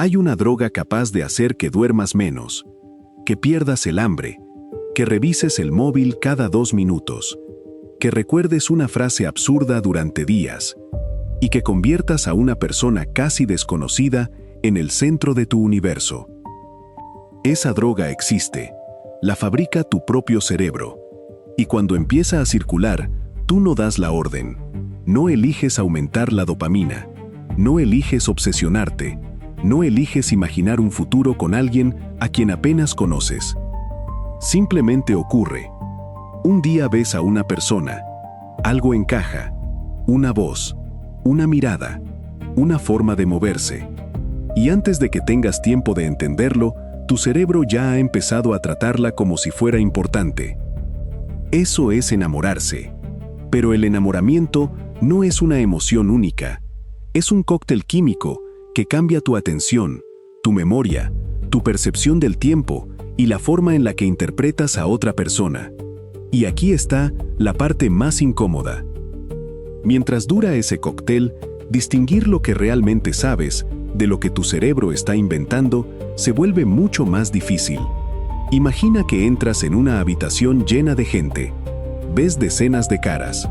Hay una droga capaz de hacer que duermas menos, que pierdas el hambre, que revises el móvil cada 2 minutos, que recuerdes una frase absurda durante días y que conviertas a una persona casi desconocida en el centro de tu universo. Esa droga existe, la fabrica tu propio cerebro, y cuando empieza a circular, tú no das la orden, no eliges aumentar la dopamina, no eliges obsesionarte, no eliges imaginar un futuro con alguien a quien apenas conoces. Simplemente ocurre. Un día ves a una persona, algo encaja, una voz, una mirada, una forma de moverse. Y antes de que tengas tiempo de entenderlo, tu cerebro ya ha empezado a tratarla como si fuera importante. Eso es enamorarse. Pero el enamoramiento no es una emoción única. Es un cóctel químico que cambia tu atención, tu memoria, tu percepción del tiempo y la forma en la que interpretas a otra persona. Y aquí está la parte más incómoda. Mientras dura ese cóctel, distinguir lo que realmente sabes de lo que tu cerebro está inventando se vuelve mucho más difícil. Imagina que entras en una habitación llena de gente. Ves decenas de caras,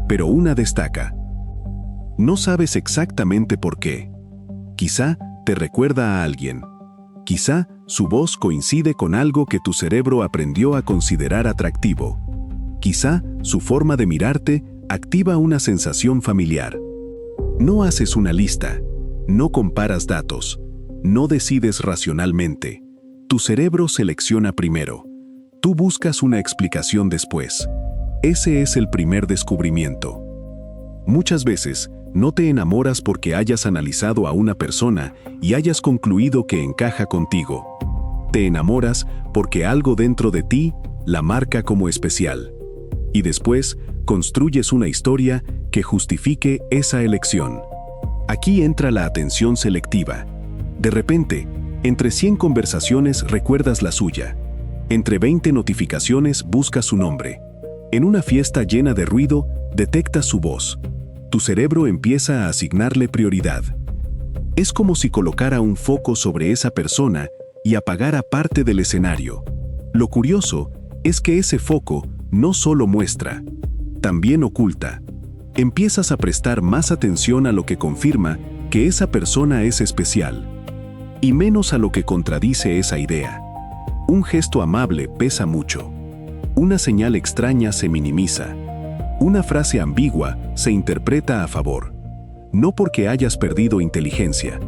pero una destaca. No sabes exactamente por qué. Quizá te recuerda a alguien. Quizá su voz coincide con algo que tu cerebro aprendió a considerar atractivo. Quizá su forma de mirarte activa una sensación familiar. No haces una lista, no comparas datos, no decides racionalmente. Tu cerebro selecciona primero. Tú buscas una explicación después. Ese es el primer descubrimiento. Muchas veces, no te enamoras porque hayas analizado a una persona y hayas concluido que encaja contigo. Te enamoras porque algo dentro de ti la marca como especial. Y después, construyes una historia que justifique esa elección. Aquí entra la atención selectiva. De repente, entre 100 conversaciones recuerdas la suya. Entre 20 notificaciones buscas su nombre. En una fiesta llena de ruido, detectas su voz. Tu cerebro empieza a asignarle prioridad. Es como si colocara un foco sobre esa persona y apagara parte del escenario. Lo curioso es que ese foco no solo muestra, también oculta. Empiezas a prestar más atención a lo que confirma que esa persona es especial, y menos a lo que contradice esa idea. Un gesto amable pesa mucho. Una señal extraña se minimiza. Una frase ambigua se interpreta a favor. No porque hayas perdido inteligencia,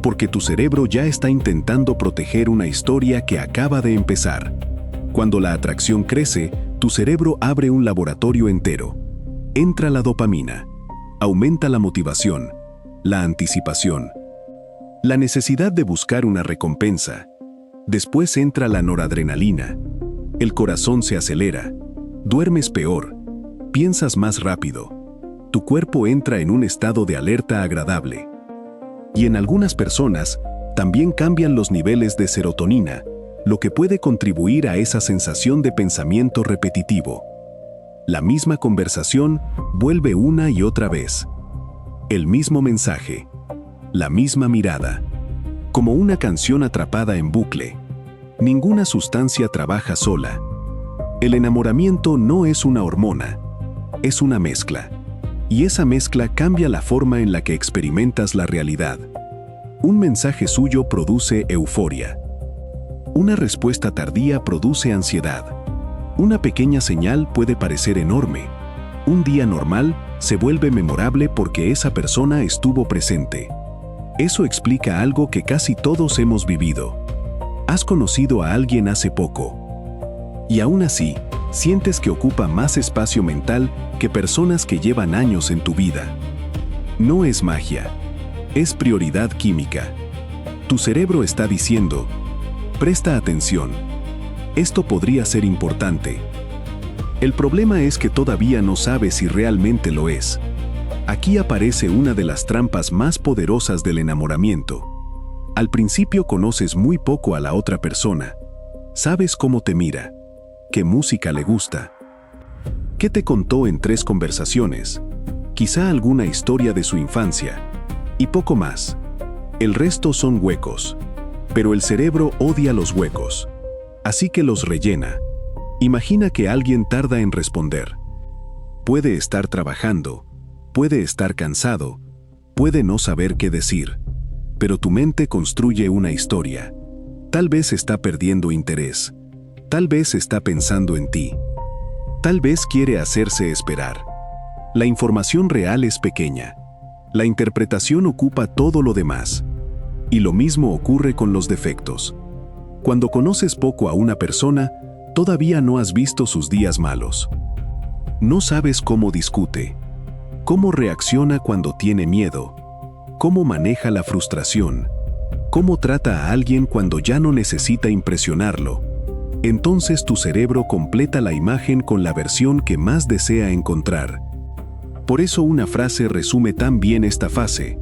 porque tu cerebro ya está intentando proteger una historia que acaba de empezar. Cuando la atracción crece, tu cerebro abre un laboratorio entero. Entra la dopamina, aumenta la motivación, la anticipación, la necesidad de buscar una recompensa. Después entra la noradrenalina. El corazón se acelera, duermes peor, piensas más rápido. Tu cuerpo entra en un estado de alerta agradable. Y en algunas personas, también cambian los niveles de serotonina, lo que puede contribuir a esa sensación de pensamiento repetitivo. La misma conversación vuelve una y otra vez. El mismo mensaje, la misma mirada, como una canción atrapada en bucle. Ninguna sustancia trabaja sola. El enamoramiento no es una hormona, es una mezcla. Y esa mezcla cambia la forma en la que experimentas la realidad. Un mensaje suyo produce euforia. Una respuesta tardía produce ansiedad. Una pequeña señal puede parecer enorme. Un día normal se vuelve memorable porque esa persona estuvo presente. Eso explica algo que casi todos hemos vivido. Has conocido a alguien hace poco. Y aún así, sientes que ocupa más espacio mental que personas que llevan años en tu vida. No es magia, es prioridad química. Tu cerebro está diciendo, presta atención, esto podría ser importante. El problema es que todavía no sabes si realmente lo es. Aquí aparece una de las trampas más poderosas del enamoramiento. Al principio conoces muy poco a la otra persona. Sabes cómo te mira, qué música le gusta, qué te contó en 3 conversaciones, quizá alguna historia de su infancia, y poco más. El resto son huecos. Pero el cerebro odia los huecos. Así que los rellena. Imagina que alguien tarda en responder. Puede estar trabajando, puede estar cansado, puede no saber qué decir, pero tu mente construye una historia. Tal vez está perdiendo interés, tal vez está pensando en ti, tal vez quiere hacerse esperar. La información real es pequeña, la interpretación ocupa todo lo demás. Y lo mismo ocurre con los defectos. Cuando conoces poco a una persona, todavía no has visto sus días malos. No sabes cómo discute, cómo reacciona cuando tiene miedo, cómo maneja la frustración, cómo trata a alguien cuando ya no necesita impresionarlo. Entonces tu cerebro completa la imagen con la versión que más desea encontrar. Por eso una frase resume tan bien esta fase.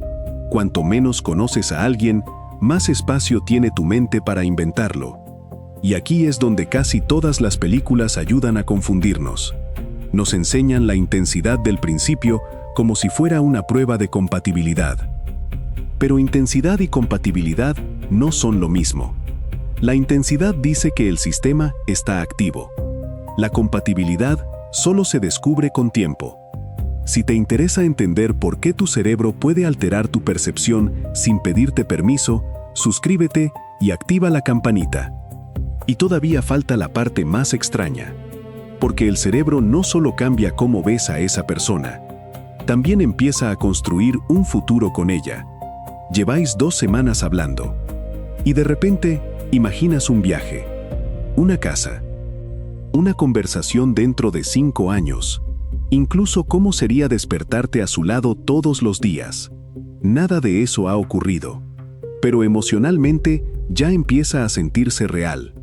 Cuanto menos conoces a alguien, más espacio tiene tu mente para inventarlo. Y aquí es donde casi todas las películas ayudan a confundirnos. Nos enseñan la intensidad del principio como si fuera una prueba de compatibilidad. Pero intensidad y compatibilidad no son lo mismo. La intensidad dice que el sistema está activo. La compatibilidad solo se descubre con tiempo. Si te interesa entender por qué tu cerebro puede alterar tu percepción sin pedirte permiso, suscríbete y activa la campanita. Y todavía falta la parte más extraña. Porque el cerebro no solo cambia cómo ves a esa persona, también empieza a construir un futuro con ella. Lleváis 2 semanas hablando. Y de repente, imaginas un viaje, una casa, una conversación dentro de 5 años. Incluso cómo sería despertarte a su lado todos los días. Nada de eso ha ocurrido. Pero emocionalmente ya empieza a sentirse real.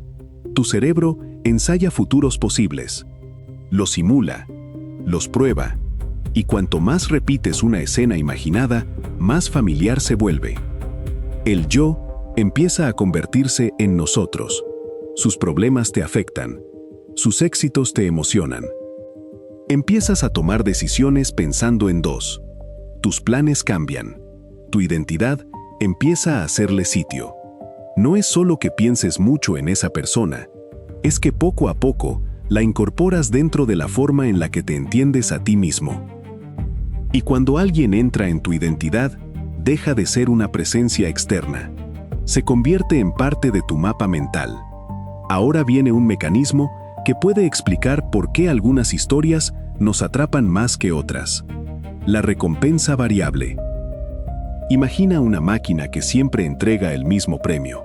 Tu cerebro ensaya futuros posibles. Los simula, los prueba. Y cuanto más repites una escena imaginada, más familiar se vuelve. El yo empieza a convertirse en nosotros. Sus problemas te afectan. Sus éxitos te emocionan. Empiezas a tomar decisiones pensando en 2. Tus planes cambian. Tu identidad empieza a hacerle sitio. No es solo que pienses mucho en esa persona, es que poco a poco la incorporas dentro de la forma en la que te entiendes a ti mismo. Y cuando alguien entra en tu identidad, deja de ser una presencia externa. Se convierte en parte de tu mapa mental. Ahora viene un mecanismo que puede explicar por qué algunas historias nos atrapan más que otras. La recompensa variable. Imagina una máquina que siempre entrega el mismo premio.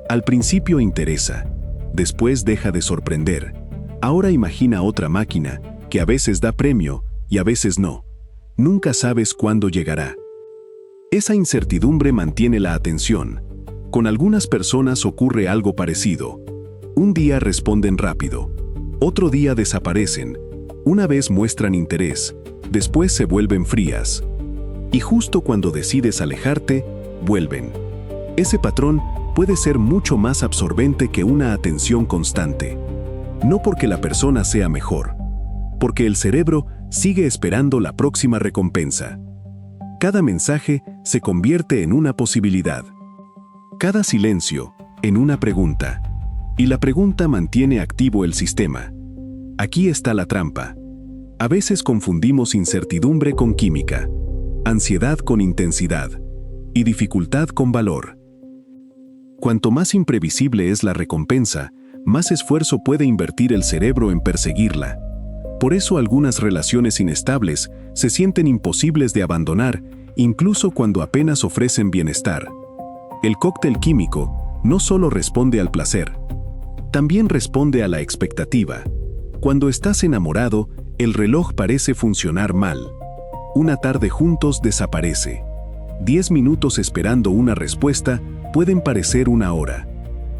Al principio interesa, después deja de sorprender. Ahora imagina otra máquina que a veces da premio y a veces no. Nunca sabes cuándo llegará. Esa incertidumbre mantiene la atención. Con algunas personas ocurre algo parecido. Un día responden rápido, otro día desaparecen, una vez muestran interés, después se vuelven frías. Y justo cuando decides alejarte, vuelven. Ese patrón puede ser mucho más absorbente que una atención constante. No porque la persona sea mejor, porque el cerebro sigue esperando la próxima recompensa. Cada mensaje se convierte en una posibilidad. Cada silencio en una pregunta. Y la pregunta mantiene activo el sistema. Aquí está la trampa. A veces confundimos incertidumbre con química, ansiedad con intensidad y dificultad con valor. Cuanto más imprevisible es la recompensa, más esfuerzo puede invertir el cerebro en perseguirla. Por eso algunas relaciones inestables se sienten imposibles de abandonar, incluso cuando apenas ofrecen bienestar. El cóctel químico no solo responde al placer, también responde a la expectativa. Cuando estás enamorado, el reloj parece funcionar mal. Una tarde juntos desaparece. 10 minutos esperando una respuesta pueden parecer una hora.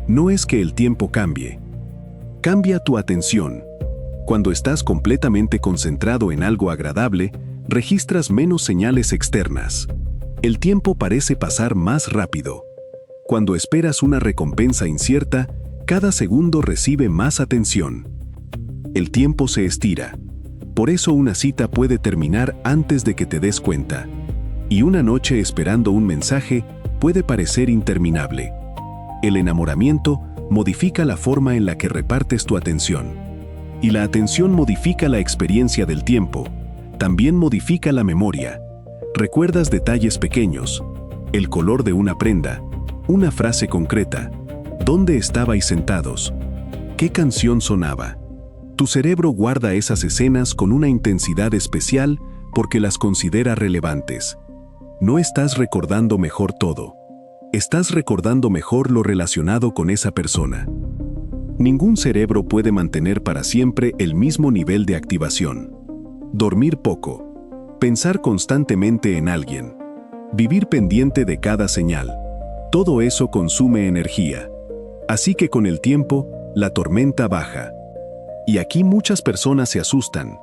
No es que el tiempo cambie. Cambia tu atención. Cuando estás completamente concentrado en algo agradable, registras menos señales externas. El tiempo parece pasar más rápido. Cuando esperas una recompensa incierta, cada segundo recibe más atención. El tiempo se estira. Por eso una cita puede terminar antes de que te des cuenta. Y una noche esperando un mensaje puede parecer interminable. El enamoramiento modifica la forma en la que repartes tu atención. Y la atención modifica la experiencia del tiempo. También modifica la memoria. Recuerdas detalles pequeños, el color de una prenda, una frase concreta, dónde estabais sentados, qué canción sonaba. Tu cerebro guarda esas escenas con una intensidad especial porque las considera relevantes. No estás recordando mejor todo. Estás recordando mejor lo relacionado con esa persona. Ningún cerebro puede mantener para siempre el mismo nivel de activación. Dormir poco. Pensar constantemente en alguien. Vivir pendiente de cada señal. Todo eso consume energía. Así que con el tiempo, la tormenta baja. Y aquí muchas personas se asustan.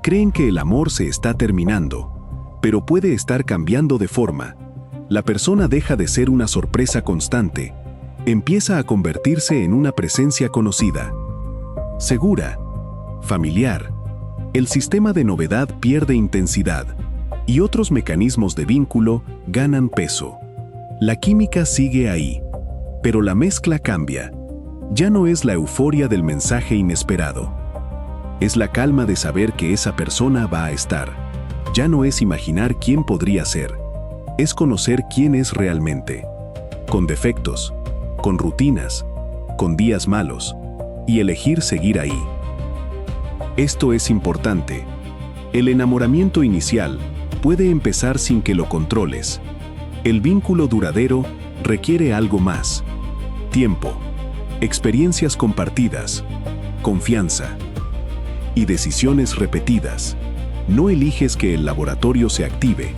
Creen que el amor se está terminando, pero puede estar cambiando de forma. La persona deja de ser una sorpresa constante. Empieza a convertirse en una presencia conocida, segura, familiar. El sistema de novedad pierde intensidad y otros mecanismos de vínculo ganan peso. La química sigue ahí, pero la mezcla cambia. Ya no es la euforia del mensaje inesperado. Es la calma de saber que esa persona va a estar. Ya no es imaginar quién podría ser. Es conocer quién es realmente. Con defectos, con rutinas, con días malos, y elegir seguir ahí. Esto es importante. El enamoramiento inicial puede empezar sin que lo controles. El vínculo duradero requiere algo más. Tiempo, experiencias compartidas, confianza y decisiones repetidas. No eliges que el laboratorio se active,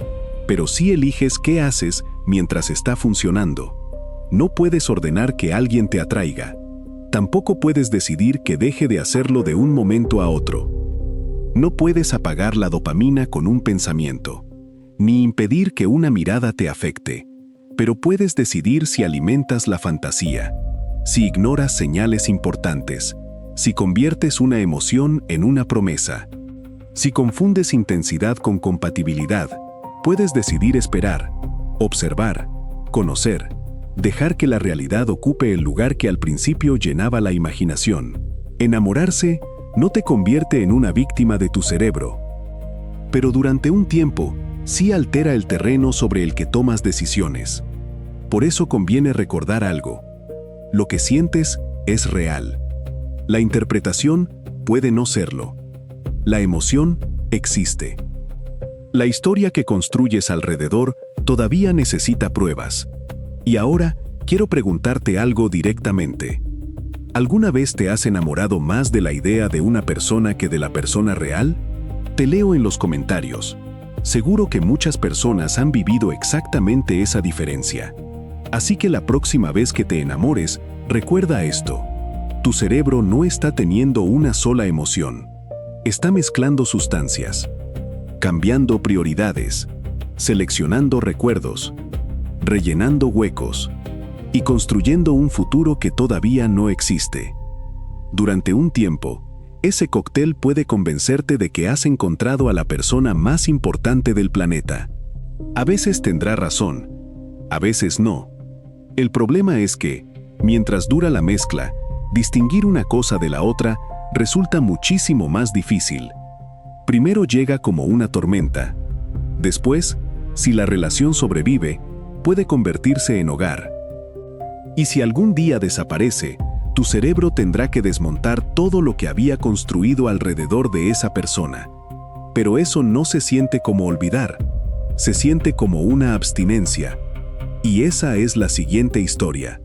pero sí eliges qué haces mientras está funcionando. No puedes ordenar que alguien te atraiga. Tampoco puedes decidir que deje de hacerlo de un momento a otro. No puedes apagar la dopamina con un pensamiento, ni impedir que una mirada te afecte, pero puedes decidir si alimentas la fantasía, si ignoras señales importantes, si conviertes una emoción en una promesa. Si confundes intensidad con compatibilidad, puedes decidir esperar, observar, conocer, dejar que la realidad ocupe el lugar que al principio llenaba la imaginación. Enamorarse no te convierte en una víctima de tu cerebro, pero durante un tiempo sí altera el terreno sobre el que tomas decisiones. Por eso conviene recordar algo. Lo que sientes es real. La interpretación puede no serlo. La emoción existe. La historia que construyes alrededor todavía necesita pruebas. Y ahora, quiero preguntarte algo directamente. ¿Alguna vez te has enamorado más de la idea de una persona que de la persona real? Te leo en los comentarios. Seguro que muchas personas han vivido exactamente esa diferencia. Así que la próxima vez que te enamores, recuerda esto. Tu cerebro no está teniendo una sola emoción. Está mezclando sustancias, cambiando prioridades, seleccionando recuerdos, rellenando huecos y construyendo un futuro que todavía no existe. Durante un tiempo, ese cóctel puede convencerte de que has encontrado a la persona más importante del planeta. A veces tendrá razón, a veces no. El problema es que, mientras dura la mezcla, distinguir una cosa de la otra resulta muchísimo más difícil. Primero llega como una tormenta. Después, si la relación sobrevive, puede convertirse en hogar. Y si algún día desaparece, tu cerebro tendrá que desmontar todo lo que había construido alrededor de esa persona. Pero eso no se siente como olvidar, se siente como una abstinencia. Y esa es la siguiente historia.